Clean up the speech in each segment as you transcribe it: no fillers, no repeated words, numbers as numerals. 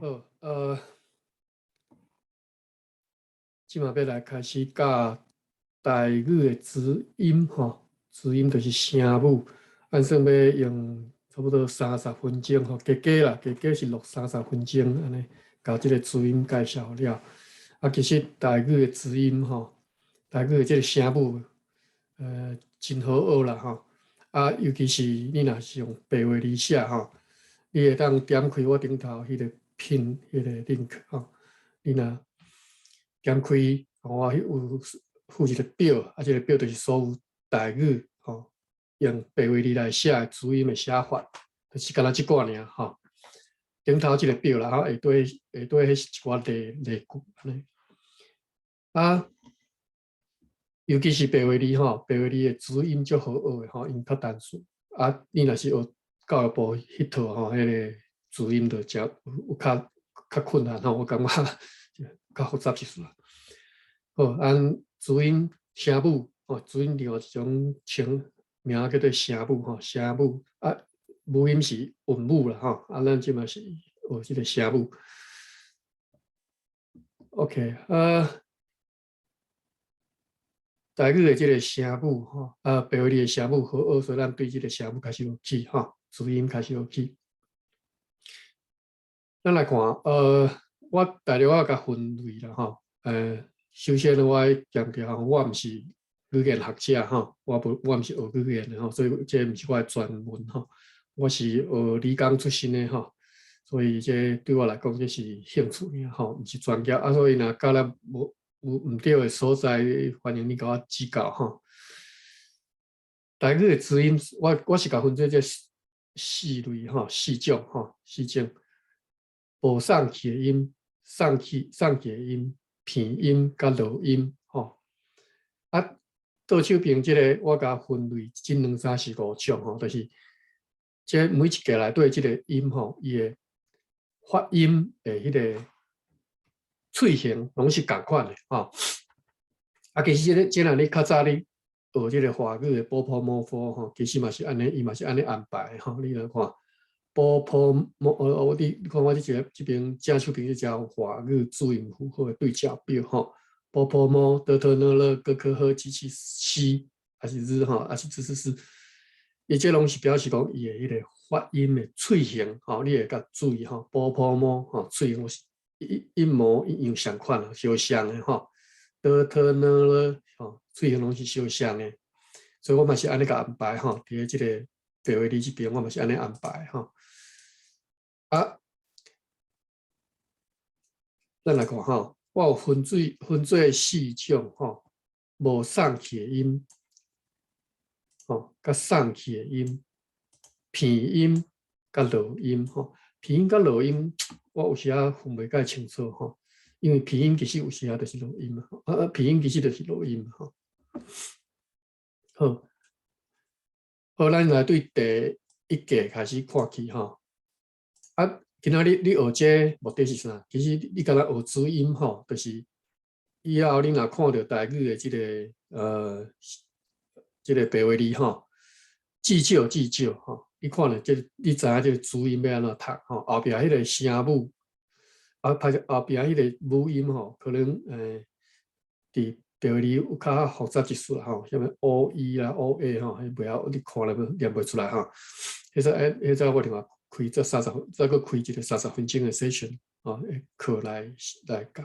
好，即马要来开始教台语的字音吼，字音就是声母，按算要用差不多30分钟吼，加加啦，加是录30分钟安尼，教即个字音介绍了。啊，其实台语的字音吼，台语的即个声母，真好学啦吼。啊，尤其是你若是用白话字写吼，你会当点开我顶头迄个拼迄个 link 吼，你若点开，我有附一个表，啊，这个表就是所有台语吼，用白话字来写的字音的写法，就是干那即寡尔吼。顶头即个表啦，下底迄是一寡例句安尼。啊，尤其是白话字吼，白话字的字音足好学的吼，因较单纯。啊，你若是学教育部迄套吼，迄个字音就较有较困难吼，我感觉较复杂一丝啦。好，按字音声母吼，字音另外一种称名叫做声母吼，声母啊，母音是韵母啦吼，啊，咱即嘛是学即个声母。OK，台语的即个声母吼，白话字的声母好学，所以咱对即个声母开始学起吼，字音开始学起。咱来看，我大约我甲分类啦吼，首先我强调吼，我毋是语言学者吼，我毋是学语言的吼，所以这毋是我的专门吼，我是学理工出身的吼，所以这对我来讲这是兴趣尔吼，毋是专业啊，所以若教咱毋对的所在，欢迎你甲我指教吼。台语的字音，我是甲分做这四类吼，四种吼，四种。无送去的音、送去的音、片音甲录音吼。啊，倒手边即个我甲分类一、二、三、四、五种吼，就是即每一个内底即个音吼，伊的发音的迄个喙型拢是共款的吼。啊，其实即若你较早你学即个华语的波波摩佛吼，其实嘛是安尼，伊嘛是安尼安排吼。你来看。波波摩你看我这边正手边这叫华语注音符号的对照表吼，波波摩德特呢了哥科呵机器西还是日哈，还是是，伊这拢是表示讲伊的迄个发音的喙型吼，你会甲注意吼，波波摩吼喙型是一模一样相款的，相像的吼，德特呢了吼喙型拢是相像的，所以我嘛是安尼甲安排吼，伫即个白话字这边我嘛是安尼安排吼。啊，咱来看吼，我有分做四种吼，无送去的音，吼，甲送去的音，片音甲录音吼，片音甲录音，我有时啊分袂介清楚吼，因为片音其实有时啊就是录音嘛，片音其实就是录音嘛吼。好，好，咱来对第一个开始看起吼，啊。今仔日你学这目的是啥？其实你敢若学字音吼，就是以后你若看到台语的这个这个白话字吼，记少吼，你看了这你知影这个字音要安怎读吼，后壁迄个声母，后壁迄个母音吼，可能伫白话字有较复杂一丝吼，什么 o e 啦 o a 吼，迄袂晓你看了念袂出来吼。迄个我另外开这30分，再个开一个30分钟的 session 啊，课来教。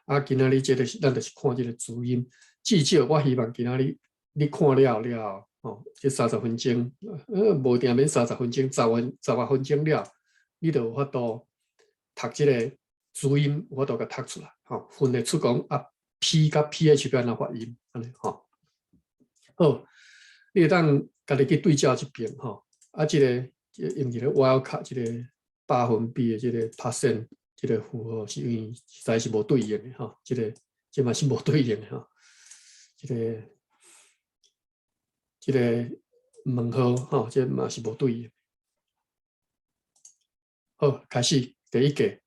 啊，今仔日这个是咱就是看这个字音，至少我希望今仔日你看了哦，这30分钟，无定免30分钟，18分钟了，你就有法度读这个字音，有法度甲读出来，吼，分得出讲啊 P 甲 PH 要安怎发音，安尼吼。好，你会当家己去对照这边吼，啊，这个用一个 wildcard 这个100%的这个 percent 这个符号是因为实在是无对应的吼，这嘛是无对应的吼，这个问号吼，这嘛是无对应。好，开始第一个，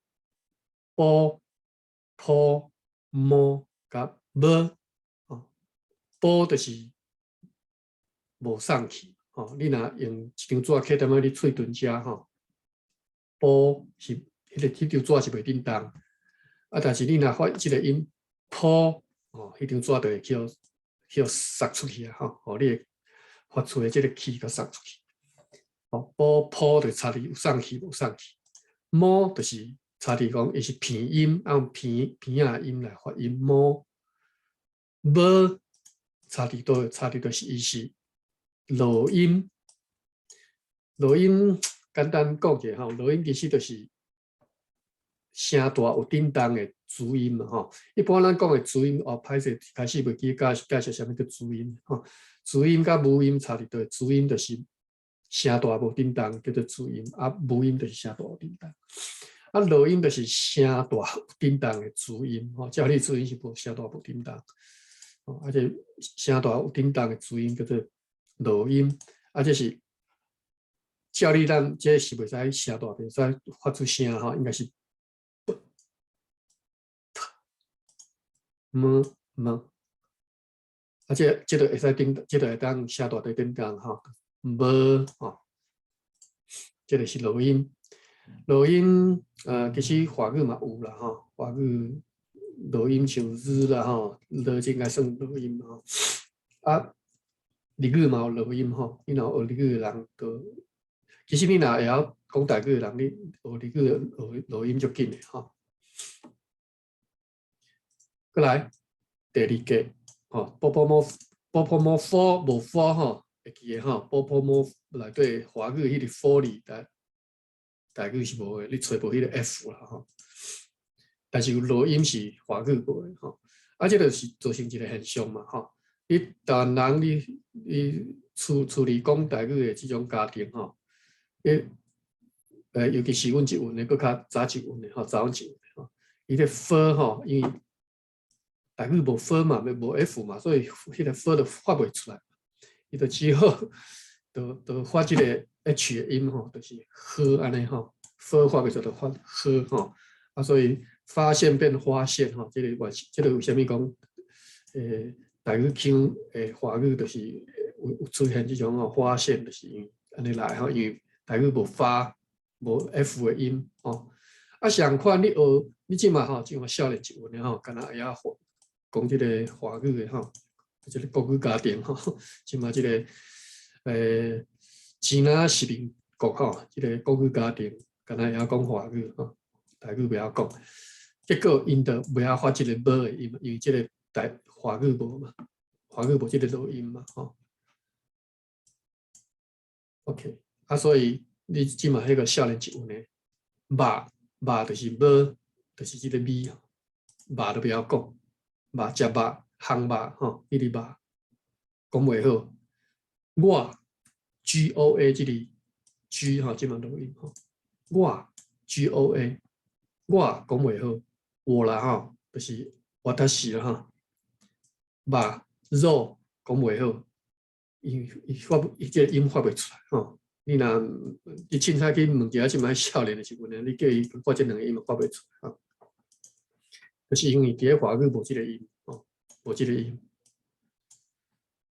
波、坡、摸甲无，吼，波就是无送去，吼，你若用一张纸刻踮咧你喙脣遮吼，波是迄张纸是袂叮当。啊，但是你若发即个音破哦，迄张纸就会去撒出去啊，吼，哦，你发出的即个气甲撒出去。哦，破就差伫有送气无送气，摸就是差伫讲伊是偏音，用偏啊音来发音摸。无差伫倒，差伫就是伊是落音。落音简单讲者吼，落音其实就是声大有叮当的主音嘛吼。一般咱讲的主音哦，歹势开始袂记介绍啥物叫主音吼。主音甲母音差伫倒，主音就是声大无叮当，叫做主音；啊，母音就是声大有叮当。啊，落音就是声大有叮当的主音吼。照例主音是无声大无叮当，哦，而且声大有叮当的主音叫做落音，啊，这是照例咱这是袂使声大，袂使发出声吼，应该是。么，而且这个会使叮，这个会当声大对叮当吼，无吼，这个是落音。落音其实华语嘛有啦吼，华语落音像日啦吼，落应该算落音吼。啊，日语嘛有落音吼，你若学日语的人都，其实你若会晓讲台语的人，你学日语学落音就紧的吼。过来第二个吼，波波摩佛无佛吼，会记的吼，波波摩内底华语迄个佛字，台语是无的，你找无迄个 F 啦吼。但是有落音是华语无的吼，啊，这就是造成一个现象嘛吼。你台湾人你处理讲台语的这种家庭吼，尤其是阮一阮的，搁较早一阮的吼，早一阮的吼，伊个佛吼，因为台语无 f 嘛，无 f 嘛，所以迄个 f 就发袂出来，伊就只好就发即个 h 的音吼，就是呵安尼吼 ，f 发袂出就发呵吼，啊，所以发现变发现吼，这个为虾米讲？台语腔华语就是有出现这种吼发现，就是因为安尼来吼，因为台语无发无 f 的音吼，啊，相反你学你即嘛吼，即嘛少年一文的吼，敢若会晓讲即个华语的吼，即个国语家庭吼，即嘛即个支那实名国吼，即个国语家庭，敢若会晓讲华语吼，台语袂晓讲，结果因就袂晓发即个无的音，因为即个华语无嘛，华语无即个录音嘛吼。OK， 啊，所以你即嘛迄个少年一文的，肉就是无，就是即个米，肉都袂晓讲。肉食肉，烘肉吼，迄个肉讲袂好。我 GOA 即个 G 吼，即嘛录音吼。我 GOA 我讲袂好，我啦吼，就是我达是啦吼。肉讲袂好，伊即个音发袂出来吼。你若你凊彩去问一下即摆少年的时阵，你叫伊发即两个音发袂出来吼。就是因为伫咧华语无即个音吼，无即个音。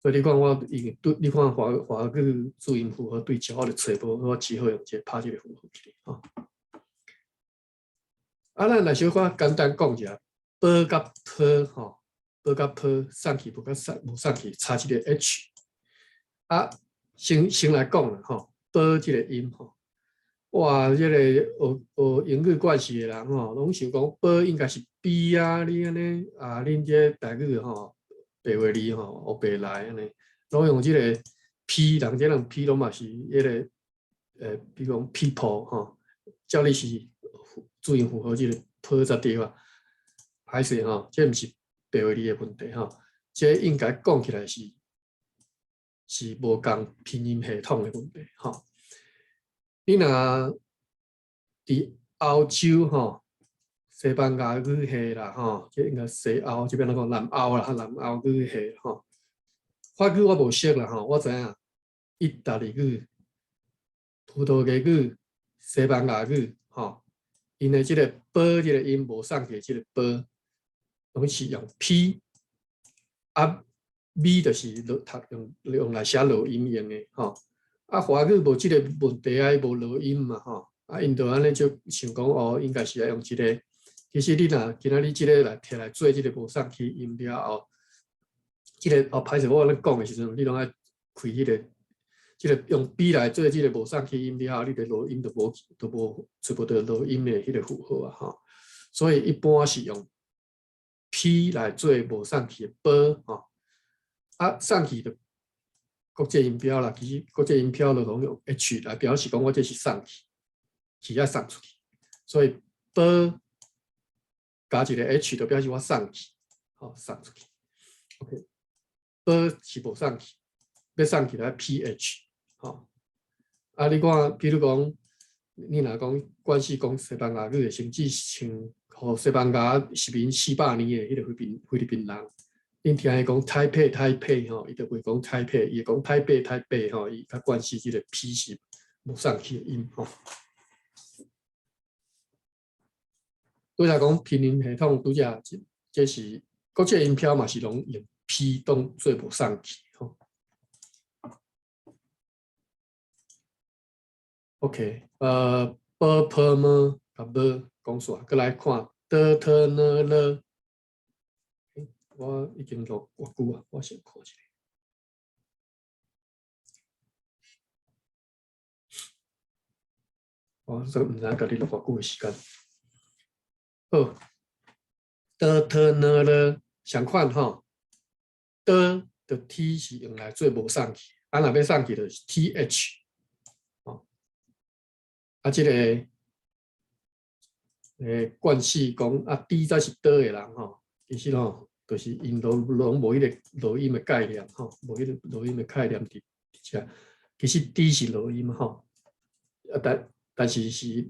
所以你看我因为你看华语注音符号对照，我就找无，我只好用这拍这个符号起吼。啊，咱来小可简单讲一下，波甲坡吼，波甲坡送去无甲无送去，差一个 H。啊，先来讲啦吼，波即个音吼，哇，即个学英语惯习的人吼，拢想讲波应该是 B 啊，你安尼啊，恁这台语吼。白话字吼，学白来安尼，拢用即个 P， 人这人 P 拢嘛是迄个比如讲 people 吼，照例是注音符号即个 p 才对啊，歹势吼，这毋是白话字的问题吼，这应该讲起来是无共拼音系统的问题吼。你若伫欧洲吼。西班牙语系啦，吼，即应该西欧这边那个南欧啦，南欧语系吼。法语我无识啦，吼，我知影意大利语、葡萄牙语、西班牙语，吼，因的即个“波”即个音无送去，即个“波”拢是用 P， 啊 ，V 就是用来写录音用的，吼。啊，华语无即个问题啊，无录音嘛，吼。啊，因就安尼就想讲哦，应该是要用这个。其实你若今仔日这个来摕来做这个无送气音了后，这个哦，歹势我咧讲的时阵，你拢爱开迄个，这个用 B 来做这个无送气音了后，你的录音就无全部的录音的迄个符号啊哈。所以一般是用 P 来做无送气的波哈。啊，送气的国际音标啦，其实国际音标就拢用 H 来表示讲我这是送气，气要送出去，所以波加一个 H 就表示我送气，好送出去。OK， 波是无送气，要送气来 PH， 好。啊，你看，比如讲，你若讲关系讲西班牙语的，甚至像和西班牙殖民400年的迄个菲律宾人，恁听伊讲台北吼，伊就袂讲台北，伊会讲台北吼，伊较关系即个 P 是无送气的音吼。拄则讲拼音系统，拄则这是国际音标嘛，是拢用 P 当做无送气吼。OK， 波么甲无讲煞，过来看的呢了。我已经录偌久啊，我先看一下。我这毋知甲你录偌久的时间。好，的呢了，相款吼，的 T 是用来做无送气，啊若要送气就是 TH， 哦，啊这个惯势讲啊 D 才是倒的人吼，其实吼。就是因拢无迄个录音的概念吼，无迄个录音的概念伫遮。其实 D 是录音吼，啊但是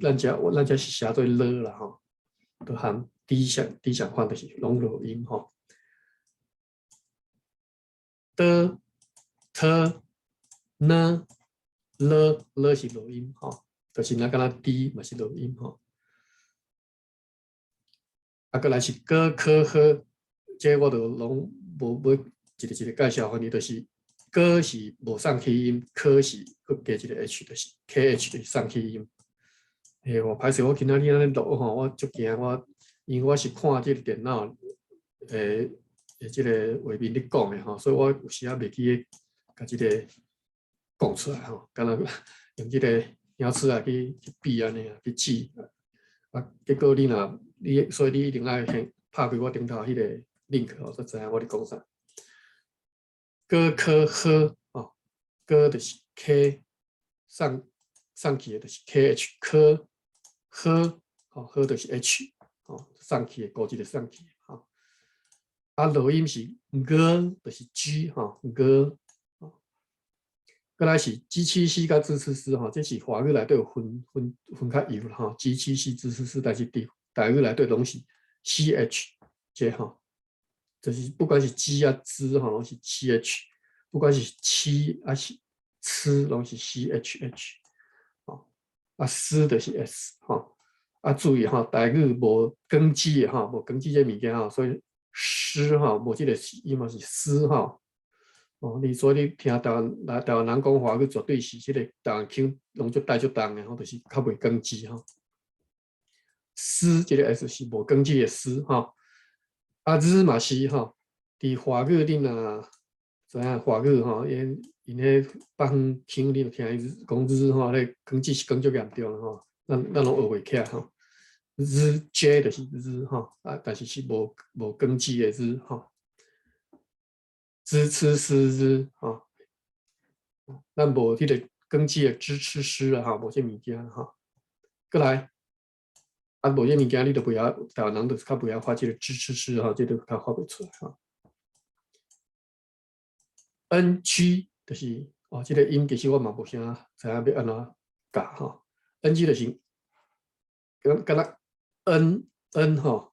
咱遮是写做了啦吼，都含 D 相反就是拢录音吼。的、特、呢、了是录音吼，就是那敢若 D 嘛是录音吼。啊，过来是歌科呵。这我就拢无一个介绍互你，就是歌是无送气音，科是佮加一个 H， 就是 KH 就是送气音。我歹势，我今仔日安尼录吼，我足惊因为我是看这个电脑这个画面咧讲的吼，所以我有时啊袂记甲这个讲出来吼，敢若用这个鸟齿啊去比安尼啊去记啊，结果所以你一定爱先拍开我顶头迄个。link 哦，才知影我咧讲啥。歌科呵哦，歌就是 K， 送气的就是 KH 科呵哦，呵就是 H 哦，送气的高级的送气哦。啊，录音是歌就是 G 哈歌哦。过来是 G7C 甲 G7C 哈，这是华语内底有分较有啦哈。G7C G7C， 但是伫台语内底拢是 CH 这哈。就是不管是 G 啊、Z 哈，拢是 CH； 不管是七还是吃，拢是 CHH。哦，啊，思就是 S 哈。啊，注意哈，台语无根基的哈，无根基这物件哈，所以诗哈，无这个音嘛是思哈。哦，所以你听台湾人讲华语，绝对是这个台湾腔拢足重的，吼，就是较袂根基哈。思这个 S 是无根基的思哈。啊，日嘛是吼，伫华语恁若知影华语吼，因迄北方腔你著听伊讲日吼，迄根基是根足严重吼，咱拢学袂起来吼。日 J 就是日吼，啊，但是是无根基的日吼。支持诗日吼，咱无迄个根基的支持诗啊吼，无这物件吼。过来。啊，无这物件，你都不要台湾人，就是较不要发这个支持诗哈，这都较发不出来哈。NG 就是哦，这个音其实我嘛无啥知影要安怎教哈。NG 就是敢若 N 吼，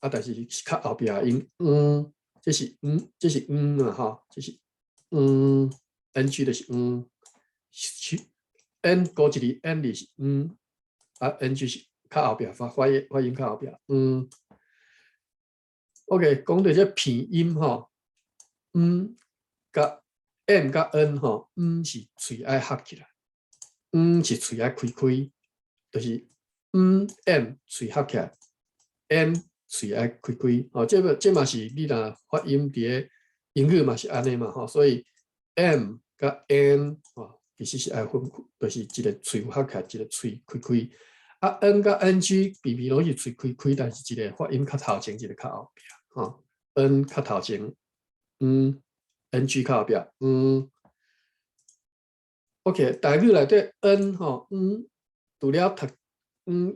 啊，但是是较后壁音这是嘛哈，这是NG 就是N 高一个 N 就是啊 NG 是。较后壁发音较后壁，OK， 讲到这片音吼，甲 M 甲 N 吼，是喙爱合起来，是喙爱开，就是m 嘴合起来 ，n 嘴爱开开，哦，这嘛是你若发音伫个英语嘛是安尼嘛，吼，所以 m 甲 n 哦，其实是爱分，就是一个嘴合起来，一个嘴开开。啊 ，n 甲 ng 比比拢是嘴开开，但是一个发音较头前，一个较后壁，吼 ，n 较头前，ng 较后壁，OK， 台语内底 n 吼除了读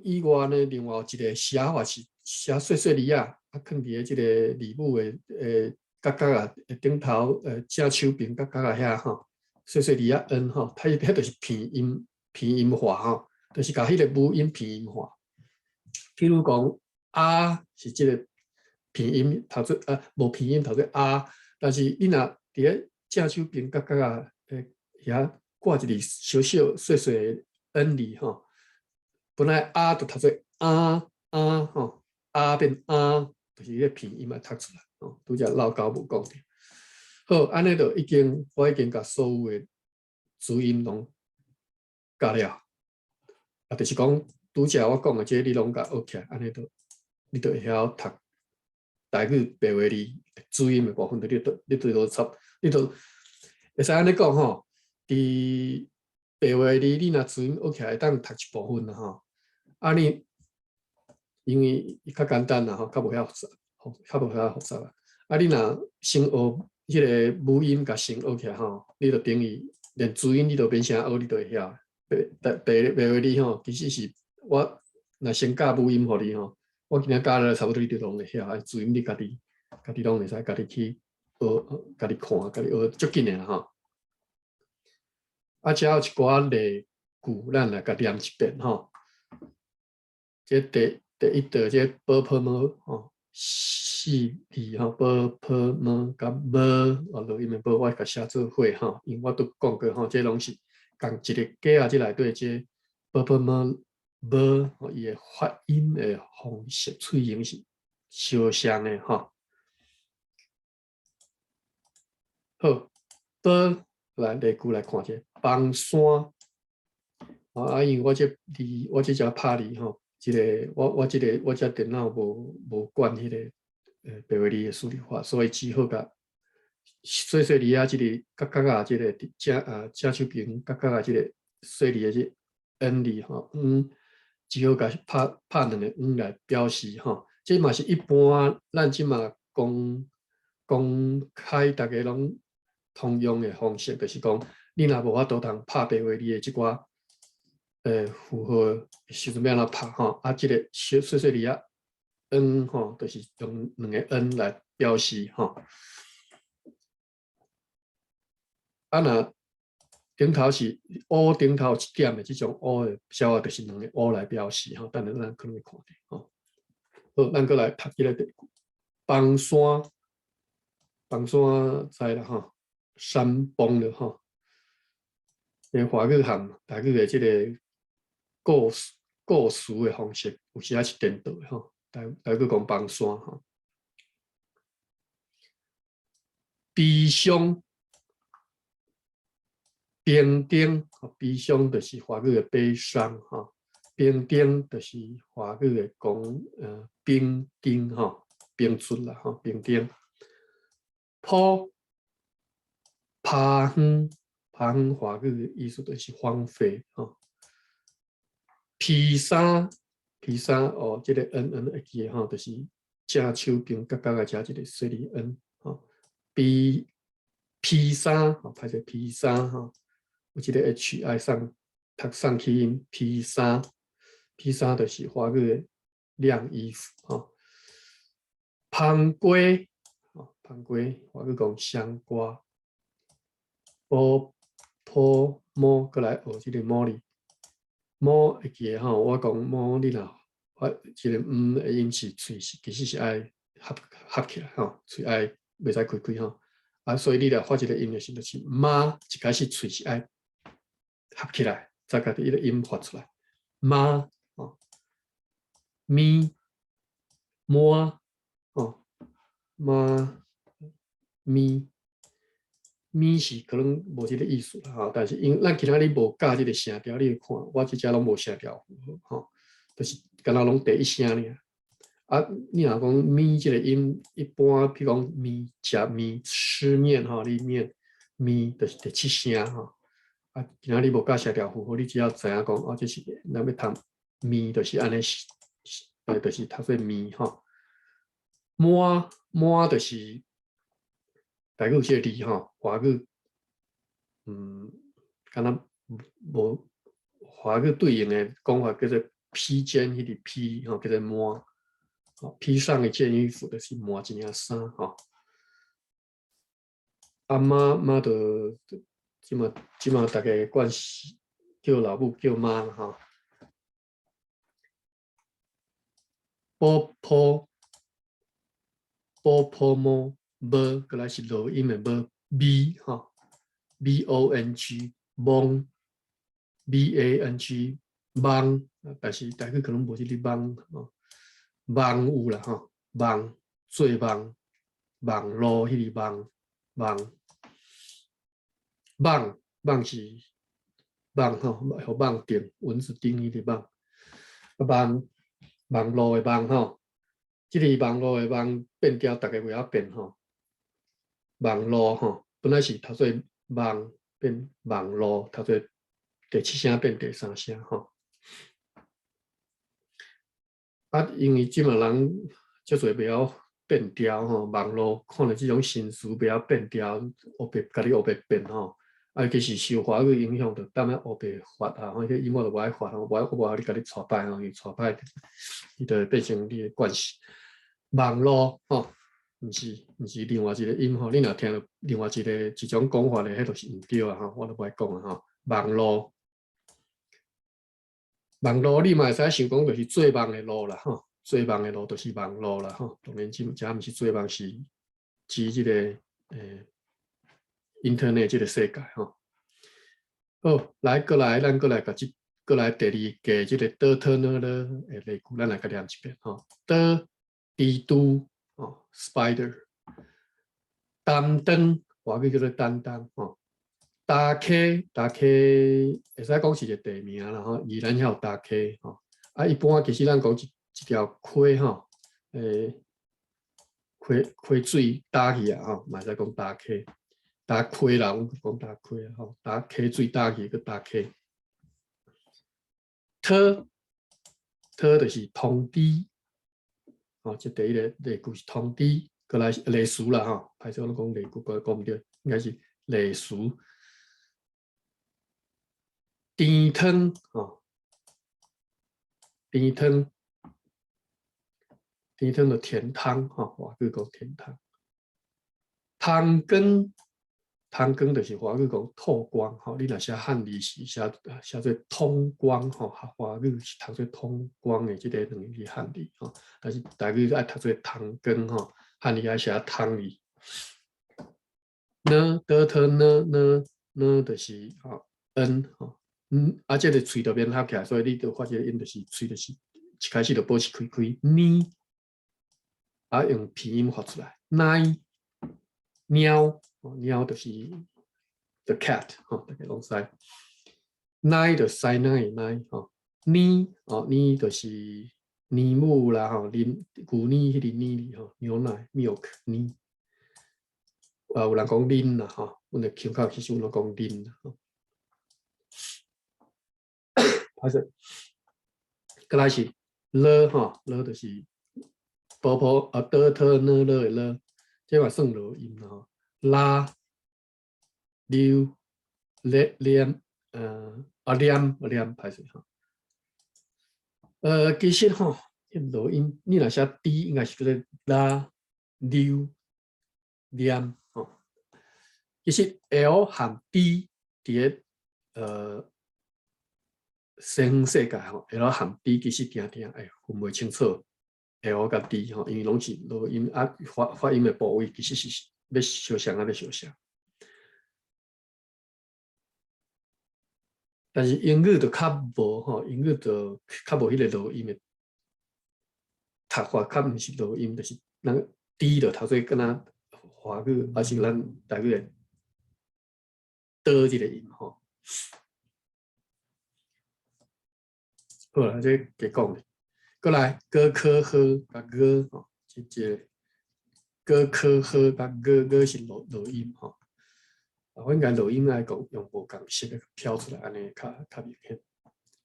以外呢，另外有一个写法是写碎碎字啊，放伫个即个字母的角角啊顶头正手边角角啊遐吼，碎碎字啊 n 吼，它迄就是偏音化吼，就是甲迄个母音偏音化。譬如讲啊是即个偏音头做无偏音头做啊，但是你若伫个正手边角角啊遐挂一个小小碎碎的 n 字吼。本来啊就读做吼，啊变啊，就是迄个拼音嘛读出来哦。拄则老高无讲着。好，安尼就我已经甲所有的主音拢教了，啊，就是讲拄则我讲的这你拢甲学起来，安尼就你就会晓读台语白话字主音的部分，你就差，你就会使安尼讲吼。伫白话字你若主音学起来，当读一部分啦吼。啊，你因为伊较简单啦吼，较无遐复杂，较无遐复杂啦。啊，你若先学迄个母音，甲先学起来吼，你就等于连主音你都免啥学，你都会晓。白话字吼，其实是我若先教母音互你吼，我今仔教了差不多你就拢会晓。啊，主音你家己拢会使家己去学，家己看，家己学足紧诶啦吼。啊，遮有一寡例句，咱来甲念一遍吼。这第一道这 “b”“p”“m” 吼，四字吼 ，“b”“p”“m” 甲 “m” 哦，录音的 “b” 我甲写做伙吼，因为我都讲过吼，这拢是共一个格仔这内底这 “b”“p”“m” “m” 吼，伊的发音的方式、喙型是相像的吼。好 ，“b” 来例句来看者，房山啊，因为我这只拍字吼。即个我这电脑无管迄个白话字的数理化，所以只好甲细细字啊，即个角角啊，即个正手边角角啊，即个细字的即 n 字吼，只好甲拍两个来表示吼。这嘛是一般咱即嘛公开大家拢通用的方式，就是讲你若无法度通拍白话字的即寡。符合时阵要安怎拍吼？啊，即个小碎碎字啊 ，n 吼，就是用两个 n 来表示吼。啊，若顶头是 o 顶头一点的这种 o 的小啊，就是两个 o 来表示吼。等下咱可能会看到吼。好，咱过来读即个房山，房山知啦吼，山崩了吼。华语含台语的即个故事的方式，有时也是颠倒的吼。台语讲房山吼，悲伤。冰丁，悲伤就是华语的悲伤哈，冰丁就是华语的讲冰丁哈，冰出啦哈，冰丁。坡趴远华语的意思就是荒废哈。披萨哦，这个 n 会记哈，就是正手边角角啊，加一个细字 n 哈。披萨哈，拍成披萨哈。有一个 H 爱上去音，披萨就是华语的晾衣服哈。香瓜华语讲香瓜。摸过来学这个摸哩，摸会记吼，我讲摸你若这个的音是喙是其实是爱合起来吼，喙爱袂使开开吼。啊，所以你若发这个音的时候，就是妈一开始喙是爱合起来，再甲伊个音发出来。妈哦，咪摸哦，妈咪咪是可能无这个意思啦吼，但是因咱其他你无教这个声调，你看我这只拢无声调符号吼，就是敢若拢第一声尔。啊，你若讲咪这个音，一般譬如讲咪、食咪、吃面吼，你面咪就是第七声吼。啊，今仔日无教声调符号，你只要知影讲哦，这是咱要读咪，就是安尼，就是读做咪吼。满就是台语这个字吼，华语敢若无华语对应的讲法叫做披肩，迄个披吼叫做满。披上一件衣服就是满一件衫吼。啊妈的，即马大家惯习叫老母叫妈啦吼。波摸无，过来是录音的无 b 吼 ，bong 蒙 bang 梦，但是大概可能无这个梦吼，梦有啦吼，梦做梦梦路迄个梦是梦吼，互梦定蚊子叮迄个梦，梦路的梦吼。这个网络的网变调，大家为了变吼，网络吼本来是读做网变网络，读做第七声变第三声吼。啊，因为即嘛人足侪袂晓变调吼，网络看到这种新词袂晓变调，学别家己学别变吼。啊，其实受华语影响，就当然学别发啊，迄个音乐就无爱发吼，无爱你家己带歹吼，伊带歹，伊就变成你的惯习。网络吼，毋是另外一个音吼，你若听到另外一种讲法咧，迄就是毋对啊吼，我都不爱讲啊吼。网络你嘛会使想讲，就是做梦的路啦吼，做梦的路就是网络啦吼。当然，这毋是做梦，是指这个internet 这个世界吼。好，咱过来甲过来第二个这个倒腾呢的例句，咱来甲念一遍吼。蜘蛛哦 ，spider， 担当，华语叫做担当哦。打卡会使讲是一个地名啦吼，宜兰遐有打卡吼。啊，一般其实咱讲一条溪吼，溪水打去啊吼，嘛使讲打卡。打溪啦，阮讲打溪啊吼，打溪水打去个打卡。特就是通知。哦，这第一个例句是通知，过来例词啦吼，歹势我讲例句讲毋对，应该是例词。甜汤吼，甜汤的甜汤吼，华语讲甜汤。汤光就是华语讲透光吼，你若写汉字是写做通光吼，华语是读做通光的这个两个汉字吼，但是大家爱读做汤光吼，汉字爱写汤字。呢得特呢就是吼恩吼，啊这个喙就免合起来，所以你就发现音就是喙就是一开始就保持开呢，啊用鼻音发出来，奶猫。猫就是 the cat 吼，大家拢知。奶就塞奶奶吼，呢就是尼姆啦吼，牛奶迄个呢吼，牛奶 milk 呢。有人讲啉啦吼，阮的口口其实阮都讲啉啦吼。还是，过来是了吼，了就是波得特呢了的了，这嘛算落音啦吼。拉、溜、连、黏，歹势吼。其实吼，落音你若写 D， 应该是叫做拉、溜、黏吼。其实 L 和 D 伫个生世界吼 ，L 和 D 其实定分袂清楚 L 甲 D 吼，因为拢是落音啊，发音的部位其实是要相像啊，要相像。但是英语就较无吼，英语就较无迄个落音的读法，较毋是落音，就是咱 D 就读做敢若华语，还是咱台语的的这个音吼。好啦，这给讲的。过来，哥科呵甲哥吼，即个哥科呵甲哥是录音吼。我应该录音来讲，用无共识的飘出来，安尼较明显。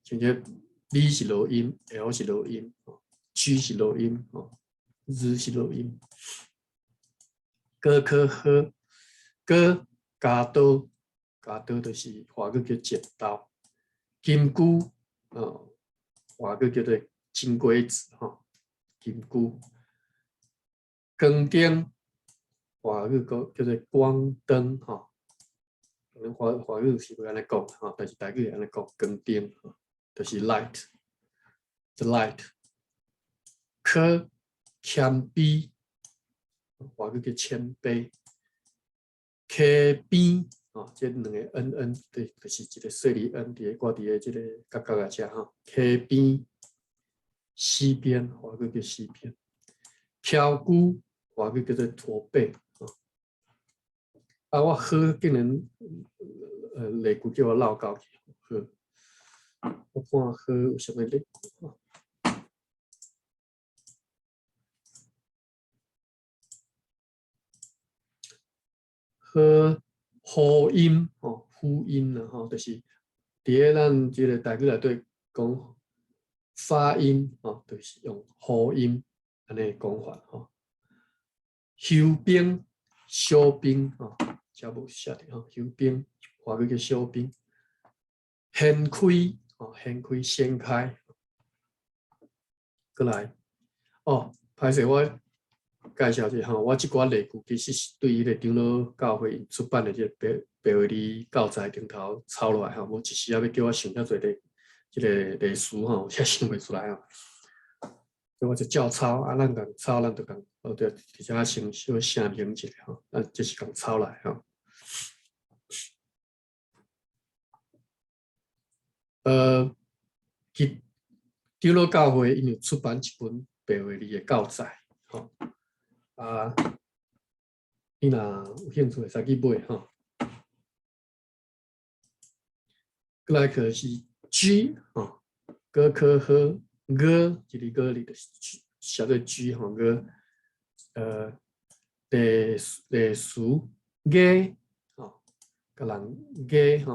像这 V 是录音 ，L 是录音，G 是录音，Z 是录音。哥科呵，哥加刀就是华语叫剪刀。金箍华语叫做金龟子金箍。光灯华语叫做光灯可能华语是会安尼讲但是台语会安尼讲光灯就是 light，the light。科铅笔华语叫铅笔。溪边这两个 N 就是一个细字 N 我伫个这个角角啊遮溪边溪边华语叫溪边。挑骨华语叫做驼背我喝竟然肋骨叫我绕高去喝，我看喝有啥物肋骨喝呼音呼音就是伫咱这个台语内底讲发音就是用呼音安尼讲法休兵小兵遮无写的休兵华语叫小兵。掀开掀开掀开。过来歹势我介绍一下我即寡例句其实是对迄个长老教会出版的这个白话字教材顶头抄落来无一时要叫我想遐侪个即个例词才想袂出来所以我就照抄咱共抄咱就共对，直接先小声明一下咱这是共抄来长老教会因有出版一本白话字的教材你若有兴趣，会使去买过来可是 G 哥科呵哥一个哥里的写做 G 哥例词耶甲人耶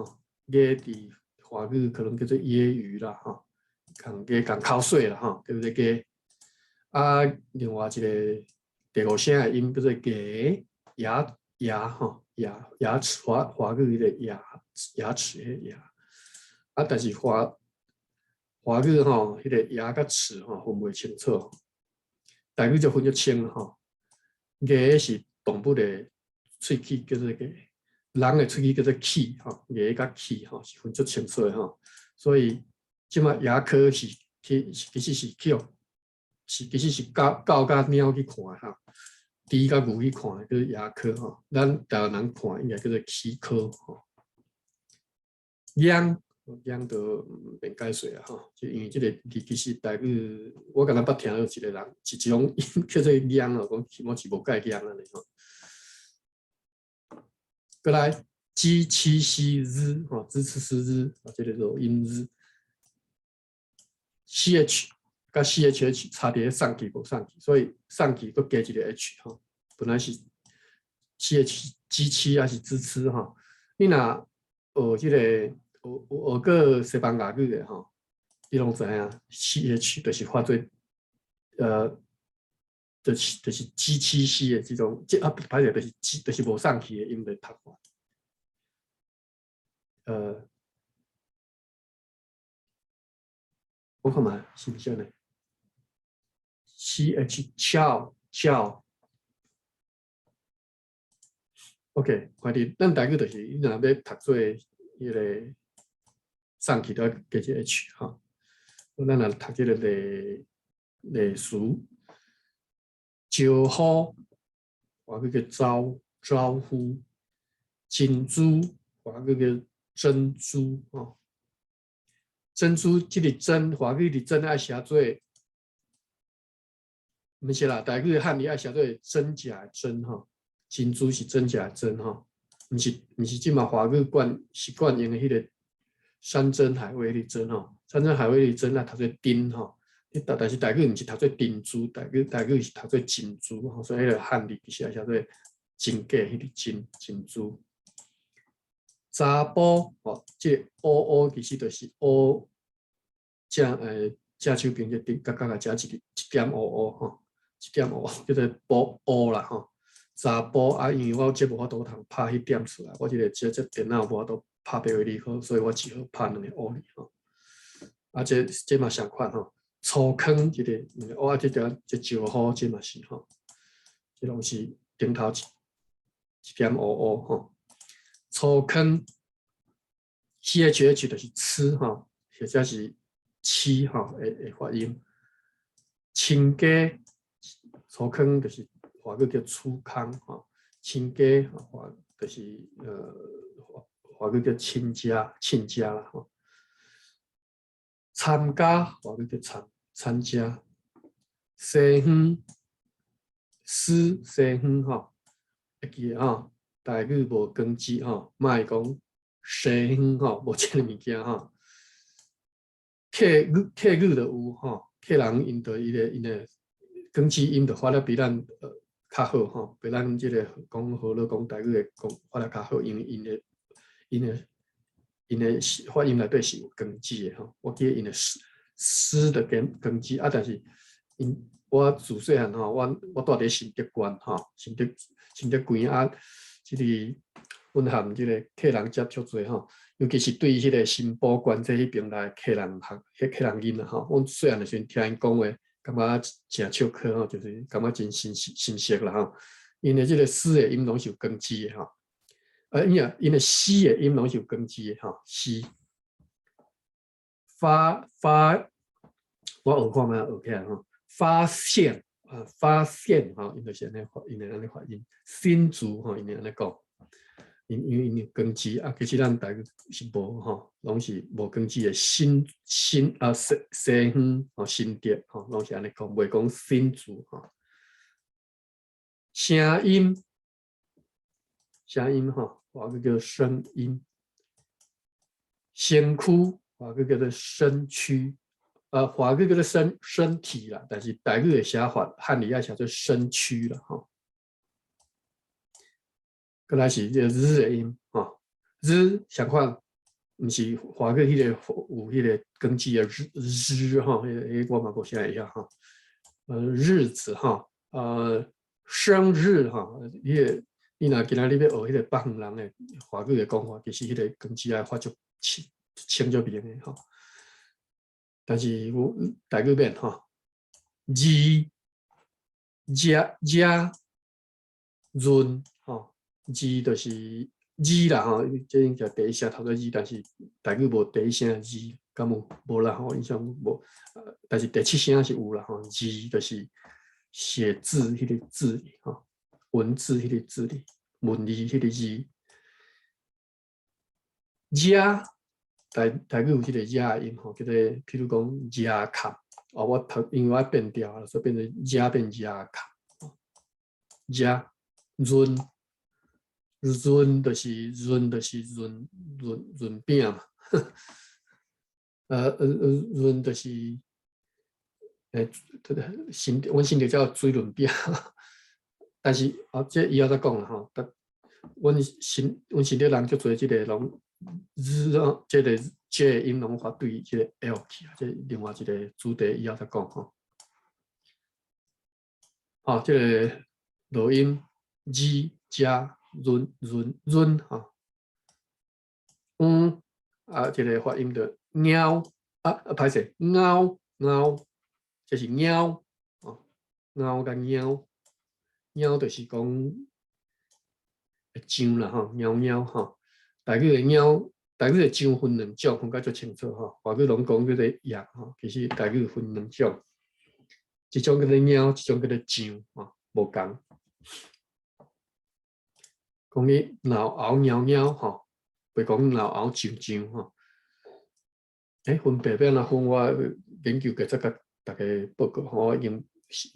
耶伫华语可能叫做揶揄啦共耶共口水啦叫做耶另外一个第五声的音叫做耶牙齿华语的牙齿的牙但是华语迄个牙甲齿分袂清楚台语就分得清牙是动物的喙齿叫做牙人的喙齿叫做齿牙甲齿是分得清楚的所以即马牙科是其实是其实是狗甲猫去看猪甲牛去看叫做牙科咱台湾人看应该叫做齿科养都免解说就因为这个字其实台语我敢若捌听到一个人是一种叫做养讲起码是无解养安尼过来 G 七西日支持是日这个做音日 CH 甲 CHH 差伫上气无上气，所以上气佫加一个 H 本来是 CH G 七还是支持你若学这个学过西班牙语的你拢知影 CH 就是发做就是 G 七 C 的这种歹势就是无上气的音来读法我看嘛是毋是呢 ？CH 翘 OK， 快点，咱台语就是你若要读做迄个上气都要加一 H 咱若读这个例词，招呼，华语叫招呼，珍珠，华语叫珍珠珍珠这个珍，华语的珍爱写做，毋是啦，台语汉语爱写做真假真珍珠是真假真毋是即嘛华语惯习惯用的迄个山珍海味的珍吼，山珍海味的珍啊，读做丁吼。但是台语毋是读做珍珠，台语是读做珍珠吼，所以迄个汉字其实也叫做真假迄个珍珠。查甫吼，即个乌其实就是乌，正手边个甲加一点乌吼，一点乌叫做乌啦吼。查甫啊，因为我即无法度通拍迄点出来，我即个电脑无法度拍白话字好，所以我只好拍两个乌字吼。啊，这嘛相款吼。粗坑一个，我这条这石虎这嘛是吼，这拢是顶头一点乌吼。粗坑 CHH 就是吃吼，或者是吃吼的发音。亲家粗坑就是华语叫粗坑吼，亲家华就是华语叫亲家啦吼。参加华语叫参加。西方西方吼，会记吼，台语无根基吼，莫讲西方吼，无这个物件吼。客语就有吼，客人因着因的根基音就发了比咱较好吼，比咱这个讲好了讲台语的讲发了较好，因为因的发音内底是有根基的吼。我记得因的诗的根基啊，但是我自细汉吼，我住伫新德县吼，新德县啊，即个阮含即个客人接触侪吼，尤其是对迄个新宝关这迄边来客人囡仔吼，阮细汉的时阵听因讲话，感觉真笑口吼，就是感觉真新鲜啦吼。因为即个诗的音拢是有根基的吼，因为诗的音拢是有根基的吼，诗发，我学看卖学起来吼。发现发现哈，因就是安尼发音，新竹哈，因安尼讲，因根基啊，其实咱台语是无哈，拢是无根基的新啊西方哦新店哈，拢是安尼讲，袂讲新竹哈。声音哈，华语叫声音。身躯华语叫做身躯。华语叫做身体啦，但是台语的写法汉语要写做身躯啦吼。再来是这个日的音吼，日相款，毋是华语迄个有迄个根基的日吼，迄我嘛无写一下吼。日子哈，生日哈，你若今仔日要学迄个北方人的华语的讲法，其实迄个根基要发足清足明的吼。但是有台语免吼，字、润吼，字就是字啦吼，这应该第一声读做字，但是台语无第一声字，敢无啦吼，印象无。但是第七声是有啦吼，字就是写字迄个字哩吼，文字迄个字哩，文字迄个字。家台语有迄个呀音吼，叫做譬如讲呀卡，我读因为我变调了，所以变成呀变呀卡。呀润就是润饼嘛，润就是阮新就叫水润饼，但是这以后再讲啦吼。阮新的人足侪即个拢日啊，即个音拢发对即个 L 去啊，即另外一个主题以后再讲吼。即个录音字加润哈，即个发音的喵歹势喵，这是喵喵甲喵就是讲张啦吼，喵吼。台语的喵，台语的张分两种，分解足清楚吼。华语拢讲叫做羊吼，其实台语分两种，一种叫做喵，一种叫做张吼，无共。讲你闹喵吼，袂讲闹张吼。分别变哪分？我研究过，再甲大家报告。我已经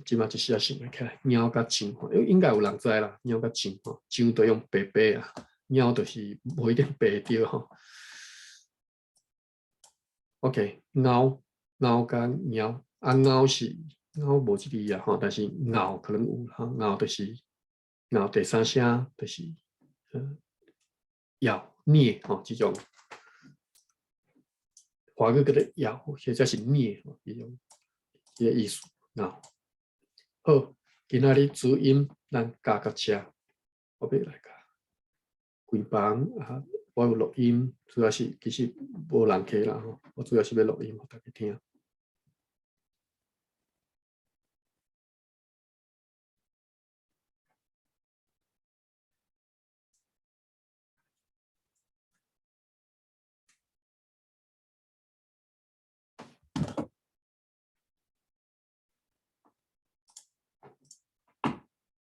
即马一时想袂起来，猫甲张吼，应该有人知啦。猫甲张吼，张就用白啊，猫就是无一定白着吼。OK，猫甲猫，啊猫是猫无一字啊吼，但是咬可能有哈，咬就是咬第三声就是咬啮吼，这种华语叫做咬，或者是啮吼，这种这个意思咬。好，今仔日主音咱加到这，我要来加。规房啊，我有录音，主要是其实无人客啦吼，我主要是要录音互大家听。